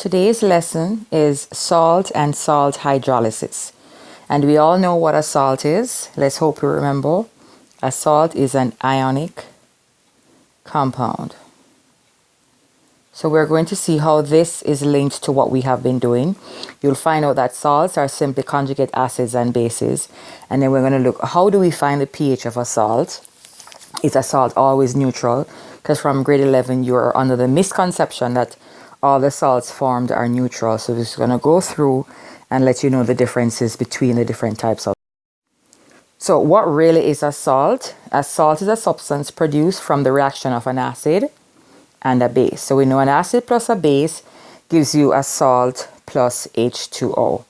Today's lesson is salt and salt hydrolysis. And we all know what a salt is. Let's hope you remember. A salt is an ionic compound. So we're going to see how this is linked to what we have been doing. You'll find out that salts are simply conjugate acids and bases. And then we're going to look, how do we find the pH of a salt? Is a salt always neutral? Because from grade 11, you're under the misconception that all the salts formed are neutral. So we're just going to go through and let you know the differences between the different types of. So what really is a salt? A salt is a substance produced from the reaction of an acid and a base. So we know an acid plus a base gives you a salt plus H2O.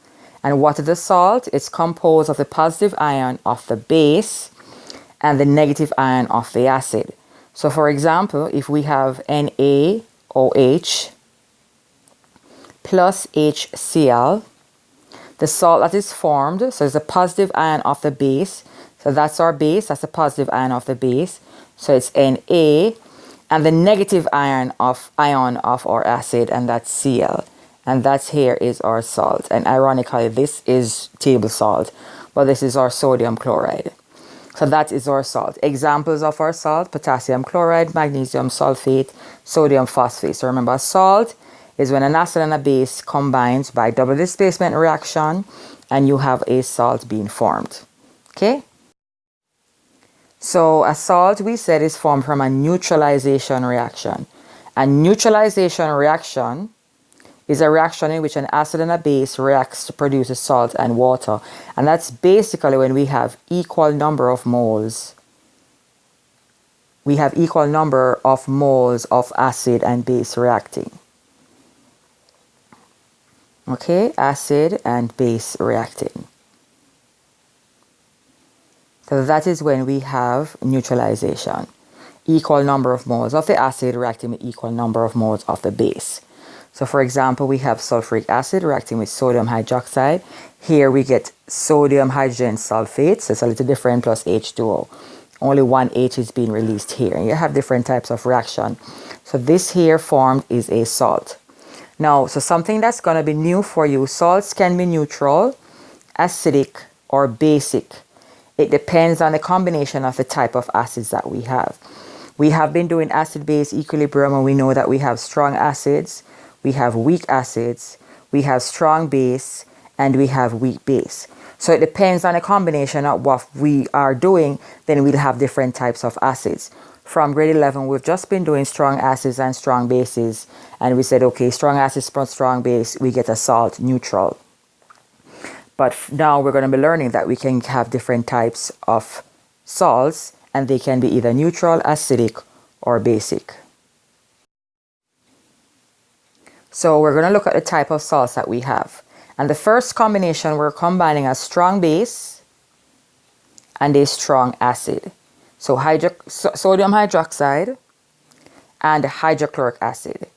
And what is the salt? It's composed of the positive ion of the base and the negative ion of the acid. So for example, if we have NaOH plus HCl, the salt that is formed, so it's a positive ion of the base, so that's our base, that's the positive ion of the base, so it's Na, and the negative ion of our acid, and that's Cl, and that's here is our salt. And ironically, this is table salt, but this is our sodium chloride. So that is our salt. Examples of our salt: potassium chloride, magnesium sulfate, sodium phosphate. So remember, salt is when an acid and a base combines by double displacement reaction and you have a salt being formed. Okay? So a salt, we said, is formed from a neutralization reaction. A neutralization reaction is a reaction in which an acid and a base reacts to produce a salt and water. And that's basically when we have equal number of moles. We have equal number of moles of acid and base reacting. Okay, acid and base reacting. So that is when we have neutralization. Equal number of moles of the acid reacting with equal number of moles of the base. So for example, we have sulfuric acid reacting with sodium hydroxide. Here we get sodium hydrogen sulfate, so it's a little different, plus H2O. Only one H is being released here. And you have different types of reaction. So this here formed is a salt. Now, so something that's going to be new for you: salts can be neutral, acidic, or basic. It depends on the combination of the type of acids that we have. We have been doing acid-base equilibrium, and we know that we have strong acids, we have weak acids, we have strong base, and we have weak base. So it depends on the combination of what we are doing, then we'll have different types of acids. From grade 11, we've just been doing strong acids and strong bases, and we said, okay, strong acids plus strong base, we get a salt neutral. But now we're going to be learning that we can have different types of salts, and they can be either neutral, acidic, or basic. So we're going to look at the type of salts that we have. And the first combination, we're combining a strong base and a strong acid. So sodium hydroxide and hydrochloric acid.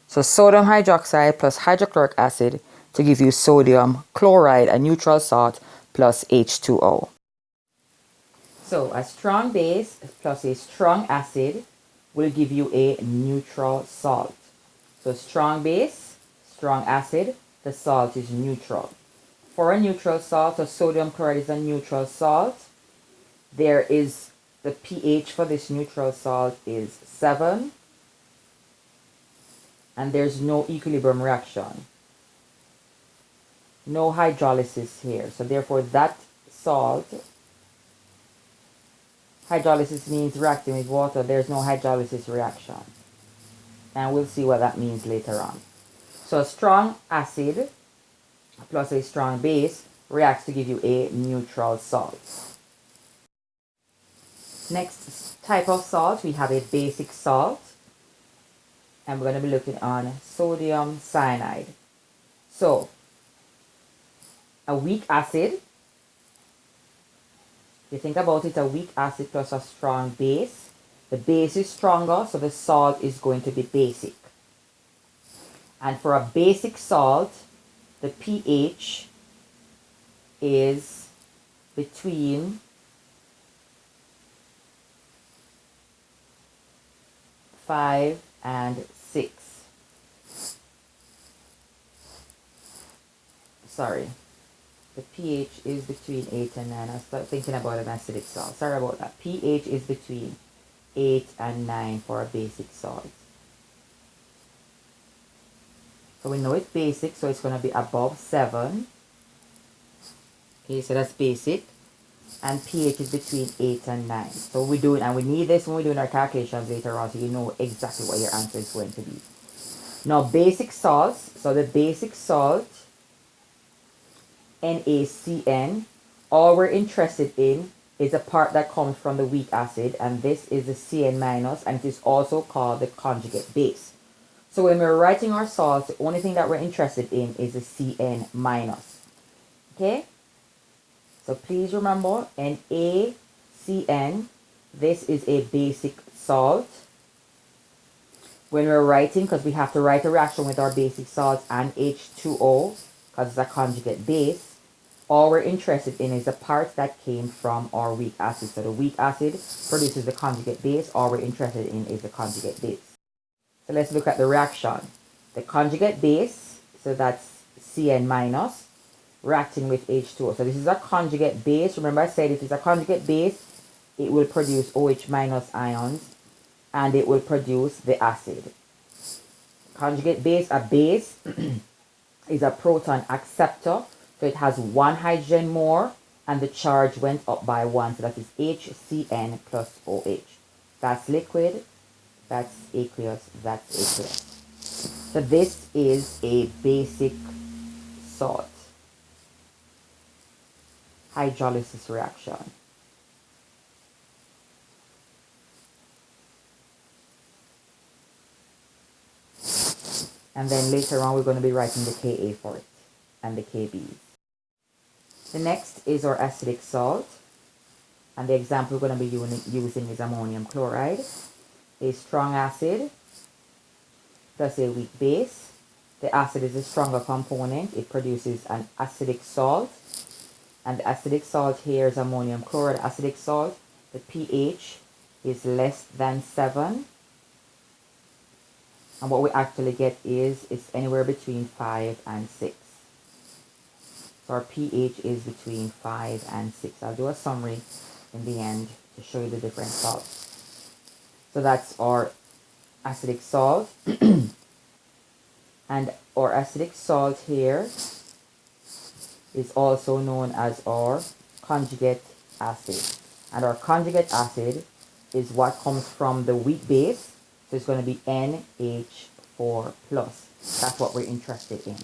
So sodium hydroxide plus hydrochloric acid to give you sodium chloride, a neutral salt, plus H2O. So a strong base plus a strong acid will give you a neutral salt. So strong base, strong acid, the salt is neutral. For a neutral salt, so sodium chloride is a neutral salt. There is the pH for this neutral salt is 7. And there's no equilibrium reaction. No hydrolysis here. So therefore that salt, hydrolysis means reacting with water. There's no hydrolysis reaction. And we'll see what that means later on. So a strong acid plus a strong base reacts to give you a neutral salt. Next type of salt, we have a basic salt. And we're going to be looking on sodium cyanide. So a weak acid, if you think about it, a weak acid plus a strong base. The base is stronger, so the salt is going to be basic. And for a basic salt, the pH is between 5 and 6. sorry. The pH is between 8 and 9. I start thinking about an acidic salt. Sorry about that. pH is between 8 and 9 for a basic salt. So we know it's basic, so it's going to be above 7. Okay, so that's basic. And pH is between 8 and 9. So we do it, and we need this when we're doing our calculations later on, so you know exactly what your answer is going to be. Now, basic salts. So the basic salt, NaCN, all we're interested in is a part that comes from the weak acid, and this is the Cn minus, and it is also called the conjugate base. So when we're writing our salts, the only thing that we're interested in is the Cn minus. Okay? So please remember, NaCN, this is a basic salt. When we're writing, because we have to write a reaction with our basic salts and H2O, because it's a conjugate base, all we're interested in is the part that came from our weak acid. So the weak acid produces the conjugate base. All we're interested in is the conjugate base. So let's look at the reaction. The conjugate base, so that's Cn minus, reacting with H2O. So this is a conjugate base. Remember I said if it's a conjugate base, it will produce OH minus ions, and it will produce the acid. Conjugate base, a base, is a proton acceptor. So it has one hydrogen more, and the charge went up by 1. So that is HCN plus OH. That's liquid, that's aqueous, that's aqueous. So this is a basic salt hydrolysis reaction. And then later on we're going to be writing the Ka for it and the Kb. The next is our acidic salt, and the example we're going to be using is ammonium chloride, a strong acid plus a weak base. The acid is a stronger component. It produces an acidic salt, and the acidic salt here is ammonium chloride acidic salt. The pH is less than 7, and what we actually get is it's anywhere between 5 and 6. So our pH is between 5 and 6. I'll do a summary in the end to show you the different salts. So that's our acidic salt. And our acidic salt here is also known as our conjugate acid. And our conjugate acid is what comes from the weak base. So it's going to be NH4+. That's what we're interested in.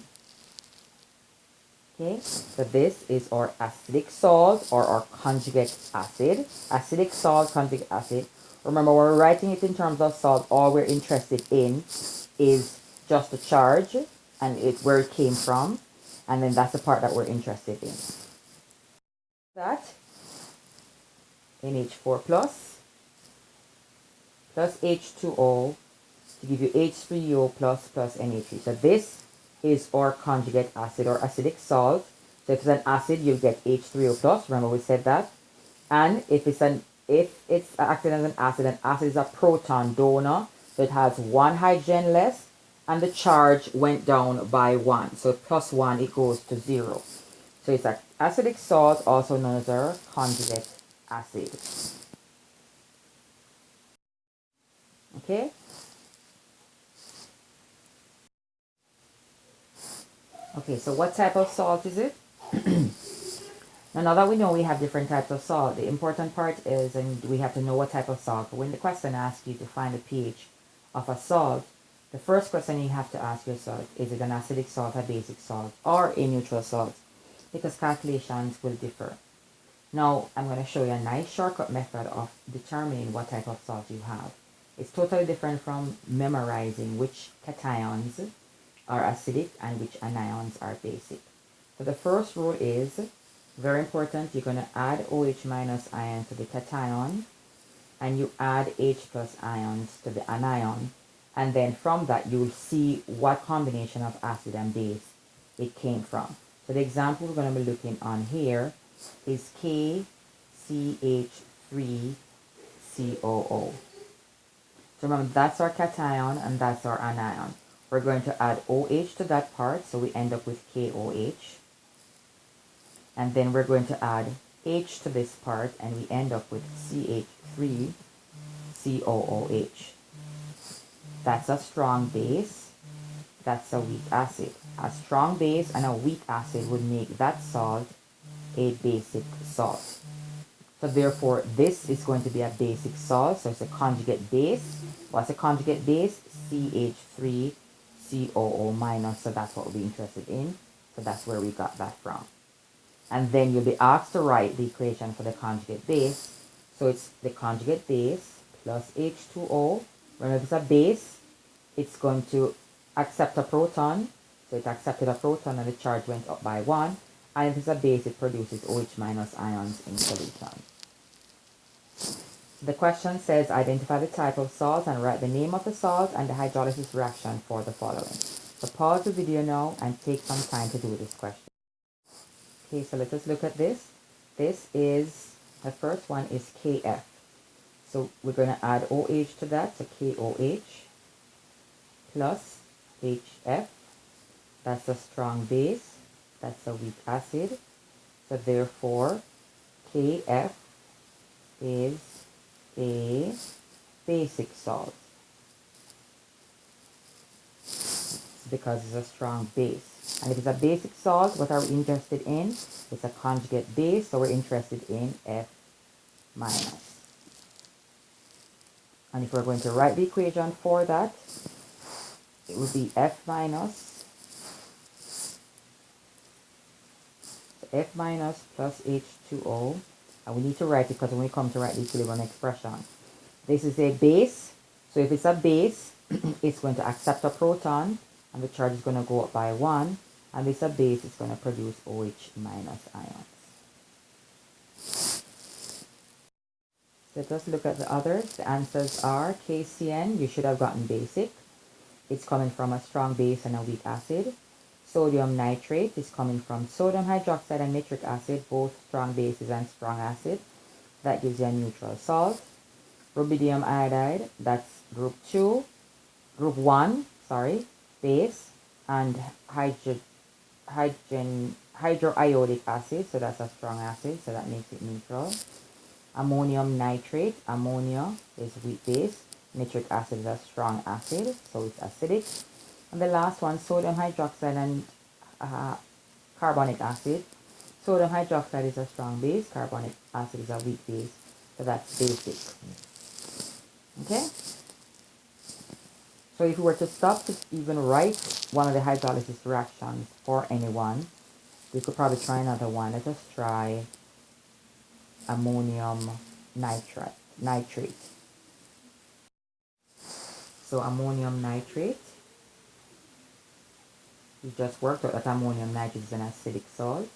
Okay, so this is our acidic salt or our conjugate acid. Acidic salt, conjugate acid. Remember, when we're writing it in terms of salt, all we're interested in is just the charge and where it came from. And then that's the part that we're interested in. That NH4 plus H2O to give you H3O plus NH3. So this is our conjugate acid or acidic salt. So if it's an acid, you'll get H3O plus. Remember we said that. And if it's acting as an acid is a proton donor. So it has one hydrogen less, and the charge went down by 1. So plus 1, it goes to 0. So it's an acidic salt, also known as our conjugate acid. Okay? Okay, so what type of salt is it? Now that we know we have different types of salt, the important part is, and we have to know what type of salt. But when the question asks you to find the pH of a salt, the first question you have to ask yourself, is it an acidic salt, a basic salt, or a neutral salt? Because calculations will differ. Now, I'm going to show you a nice shortcut method of determining what type of salt you have. It's totally different from memorizing which cations are acidic and which anions are basic. So the first rule is, very important, you're going to add OH minus ion to the cation, and you add H plus ions to the anion, and then from that you'll see what combination of acid and base it came from. So the example we're going to be looking on here is KCH3COO. So remember, that's our cation and that's our anion. We're going to add OH to that part, so we end up with KOH. And then we're going to add H to this part, and we end up with CH3COOH. That's a strong base. That's a weak acid. A strong base and a weak acid would make that salt a basic salt. So therefore, this is going to be a basic salt. So it's a conjugate base. What's a conjugate base? CH3COO minus. So that's what we'll be interested in. So that's where we got that from. And then you'll be asked to write the equation for the conjugate base. So it's the conjugate base plus H2O. Remember, if it's a base, it's going to accept a proton. So it accepted a proton and the charge went up by 1. And if it's a base, it produces OH minus ions in solution. The question says, identify the type of salt and write the name of the salt and the hydrolysis reaction for the following. So pause the video now and take some time to do this question. Okay, so let us look at this. This is, the first one is KF. So we're going to add OH to that, so KOH plus HF. That's a strong base. That's a weak acid. So therefore, KF is a basic salt because it's a strong base. And if it's a basic salt, what are we interested in? It's a conjugate base, so we're interested in F minus. And if we're going to write the equation for that, it would be F minus. So F minus plus H2O. And we need to write it because when we come to write the equilibrium expression, this is a base. So if it's a base, it's going to accept a proton and the charge is going to go up by 1. And this is a base, it's going to produce OH minus ions. Let us look at the others. The answers are KCN, you should have gotten basic. It's coming from a strong base and a weak acid. Sodium nitrate is coming from sodium hydroxide and nitric acid, both strong bases and strong acid. That gives you a neutral salt. Rubidium iodide, that's group 1, base, and hydroiodic acid, so that's a strong acid, so that makes it neutral. Ammonium nitrate, ammonia is weak base, nitric acid is a strong acid, so it's acidic. And the last one, sodium hydroxide and carbonic acid. Sodium hydroxide is a strong base, carbonic acid is a weak base, so that's basic. Okay? So if we were to stop to even write one of the hydrolysis reactions for anyone, we could probably try another one. Let us try ammonium nitrate. So ammonium nitrate, we just worked out that ammonium nitrate is an acidic salt.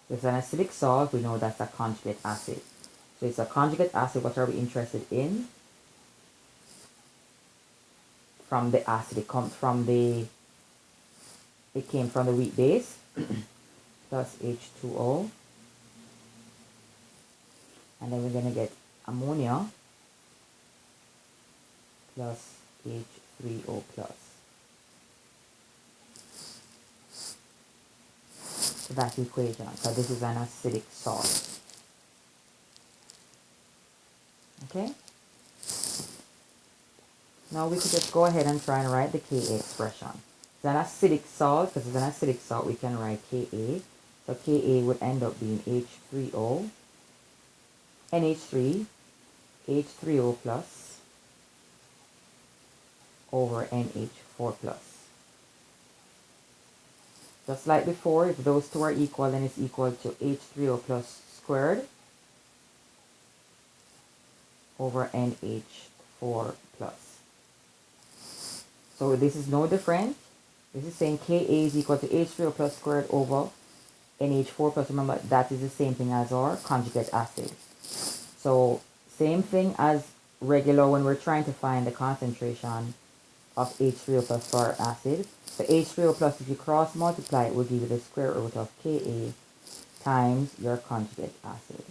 If it's an acidic salt, we know that's a conjugate acid. So it's a conjugate acid. What are we interested in? From the acid, it came from the weak base plus H2O. And then we're going to get ammonia plus H3O plus. So that's the equation. So this is an acidic salt. Okay? Now we could just go ahead and try and write the Ka expression. It's an acidic salt. Because it's an acidic salt, we can write Ka. So Ka would end up being H3O, NH3, H3O plus over NH4 plus. Just like before, if those two are equal, then it's equal to H3O plus squared over NH4 plus. So this is no different. This is saying Ka is equal to H3O plus squared over NH4 plus. Remember, that is the same thing as our conjugate acid. So same thing as regular when we're trying to find the concentration of H3O plus for our acid. So H3O plus, if you cross multiply, it will give you the square root of Ka times your conjugate acid.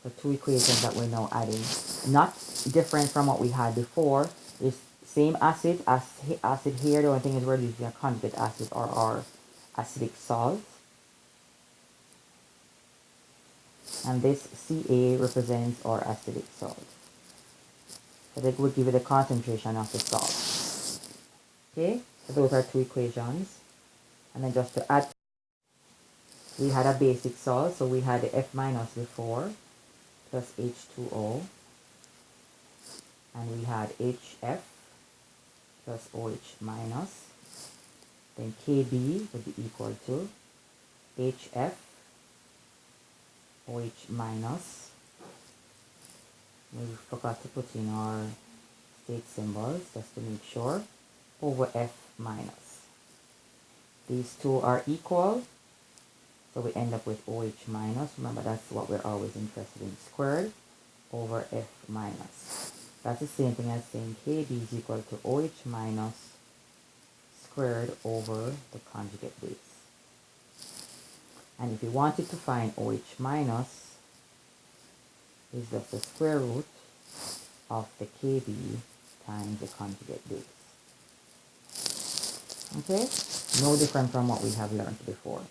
So two equations that we're now adding. Not different from what we had before. It's Same acid as acid here. The only thing is we're using a conjugate acid or our acidic salt. And this Ca represents our acidic salt. So that would give you the concentration of the salt. Okay, so those are two equations. And then just to add, we had a basic salt, so we had the F minus before, plus H2O. And we had HF plus OH minus. Then Kb would be equal to HF OH minus. We forgot to put in our state symbols just to make sure, over F minus. These two are equal, so we end up with OH minus. Remember, that's what we're always interested in, squared over F minus. That's the same thing as saying Kb is equal to OH minus squared over the conjugate base. And if you wanted to find OH minus, is just the square root of the Kb times the conjugate base. Okay? No different from what we have learned before.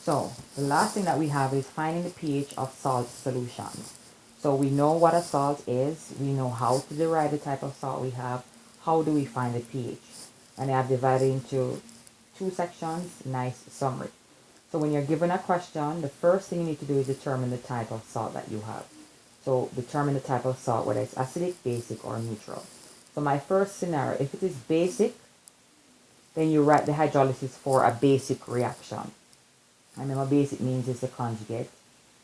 So, the last thing that we have is finding the pH of salt solutions. So we know what a salt is, we know how to derive the type of salt we have. How do we find the pH? And I have divided into two sections, nice summary. So when you're given a question, the first thing you need to do is determine the type of salt that you have. So determine the type of salt, whether it's acidic, basic, or neutral. So my first scenario, if it is basic, then you write the hydrolysis for a basic reaction. And then what basic means is the conjugate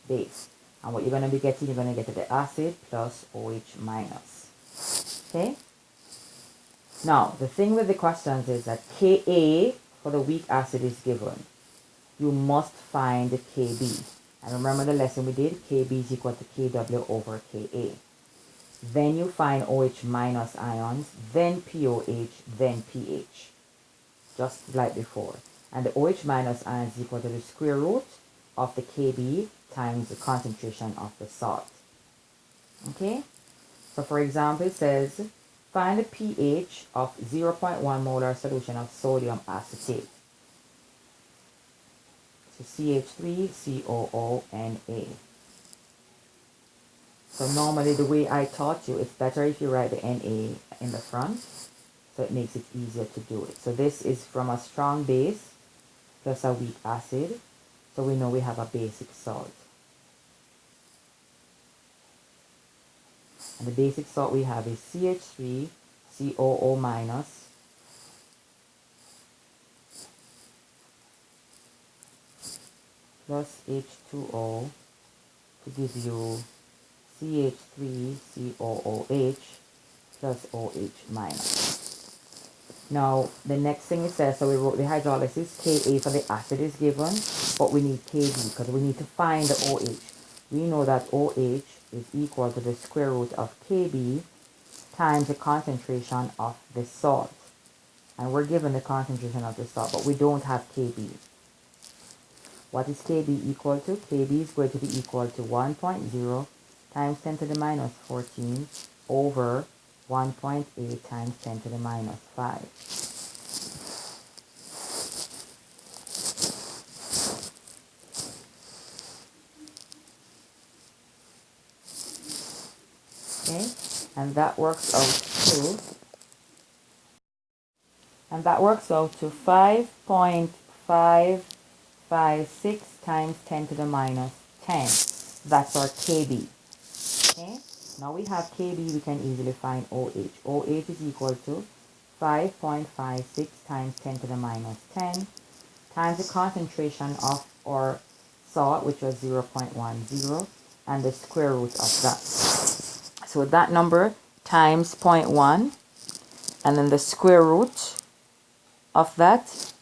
base. And what you're going to be getting, you're going to get the acid plus OH minus. Okay? Now, the thing with the questions is that Ka for the weak acid is given. You must find the Kb. And remember the lesson we did? Kb is equal to Kw over Ka. Then you find OH minus ions, then POH, then pH. Just like before. And the OH minus ions is equal to the square root of the Kb times the concentration of the salt. Okay? So for example, it says, find the pH of 0.1 molar solution of sodium acetate. So CH3COONA. So normally the way I taught you, it's better if you write the Na in the front, so it makes it easier to do it. So this is from a strong base plus a weak acid. So we know we have a basic salt. And the basic salt we have is CH3COO minus plus H2O to give you CH3COOH plus OH minus. Now, the next thing it says, so we wrote the hydrolysis, Ka for the acid is given, but we need Kb because we need to find the OH. We know that OH is equal to the square root of Kb times the concentration of the salt. And we're given the concentration of the salt, but we don't have Kb. What is Kb equal to? Kb is going to be equal to 1.0 times 10 to the minus 14 over 1.8 times 10 to the minus 5. Okay, and that works out to 5.556 times 10 to the minus 10. That's our Kb. Okay, now we have Kb, we can easily find OH. OH is equal to 5.56 times 10 to the minus 10 times the concentration of our salt, which was 0.10, and the square root of that. So that number times 0.1, and then the square root of that,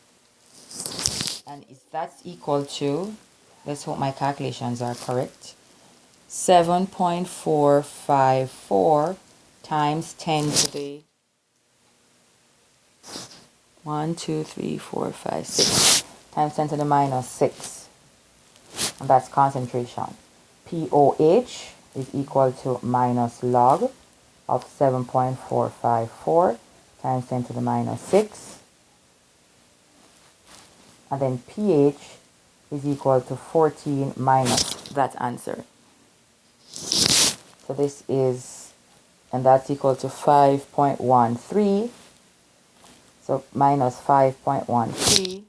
and that's equal to, let's hope my calculations are correct, 7.454 times 10 to the 1, 2, 3, 4, 5, 6 times 10 to the minus 6. and that's concentration. pOH is equal to minus log of 7.454 times 10 to the minus 6. And then pH is equal to 14 minus that answer. So this is, and that's equal to 5.13. So minus 5.13.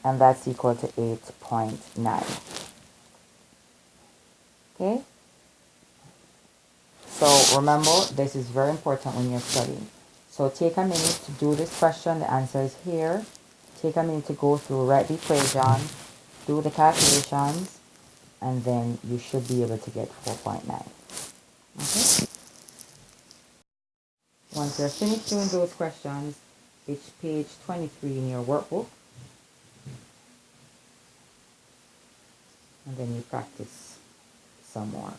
And that's equal to 8.9. Okay? So remember, this is very important when you're studying. So take a minute to do this question. The answer is here. Take a minute to go through, write the equation, do the calculations, and then you should be able to get 4.9. Okay? Once you're finished doing those questions, it's page 23 in your workbook. And then you practice some more.